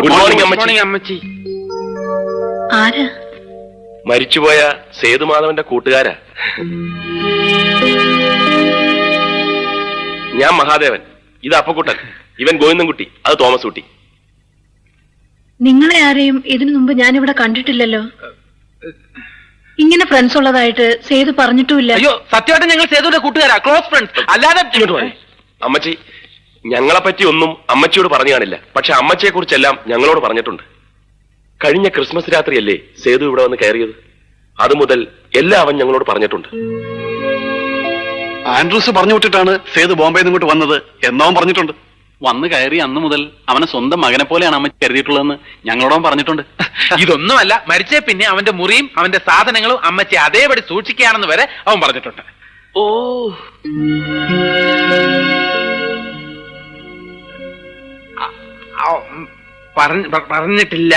Good morning അമ്മച്ചി. ആരാ? മരിച്ചുപോയ സേതുമാധവന്റെ കൂട്ടുകാരാ. ഞാൻ മഹാദേവൻ, ഇത് അപ്പക്കുട്ടൻ, ഇവൻ ഗോവിന്ദൻകുട്ടി, അത് തോമസ് കുട്ടി. നിങ്ങളെ ആരെയും ഇതിനു മുമ്പ് ഞാനിവിടെ കണ്ടിട്ടില്ലല്ലോ. ഇങ്ങനെ ഫ്രണ്ട്സ് ഉള്ളതായിട്ട് സേതു പറഞ്ഞിട്ടുമില്ല. അയ്യോ, സത്യമായിട്ട് ഞങ്ങൾ സേതുവിന്റെ കൂട്ടുകാരാ, ക്ലോസ് ഫ്രണ്ട്സ്. അല്ലാതെ അമ്മച്ചി, ഞങ്ങളെ പറ്റി ഒന്നും അമ്മച്ചിയോട് പറഞ്ഞു കാണില്ല. പക്ഷെ അമ്മച്ചിയെ കുറിച്ചെല്ലാം ഞങ്ങളോട് പറഞ്ഞിട്ടുണ്ട്. കഴിഞ്ഞ ക്രിസ്മസ് രാത്രിയല്ലേ സേതു ഇവിടെ വന്ന് കയറിയത്? അതുമുതൽ എല്ലാം അവൻ ഞങ്ങളോട് പറഞ്ഞിട്ടുണ്ട്. ആൻഡ്രൂസ് പറഞ്ഞു വിട്ടിട്ടാണ് സേതു ബോംബെയിൽ നിന്ന് ഇങ്ങോട്ട് വന്നത് എന്നവൻ പറഞ്ഞിട്ടുണ്ട്. വന്ന് കയറി അന്ന് മുതൽ അവനെ സ്വന്തം മകനെ പോലെയാണ് അമ്മ കരുതിയിട്ടുള്ളതെന്ന് ഞങ്ങളോടും പറഞ്ഞിട്ടുണ്ട്. ഇതൊന്നുമല്ല, മരിച്ചേ പിന്നെ അവന്റെ മുറിയും അവന്റെ സാധനങ്ങളും അമ്മച്ചി അതേപടി സൂക്ഷിക്കുകയാണെന്ന് വരെ അവൻ പറഞ്ഞിട്ടുണ്ട്. ഓ, പറഞ്ഞിട്ടില്ല.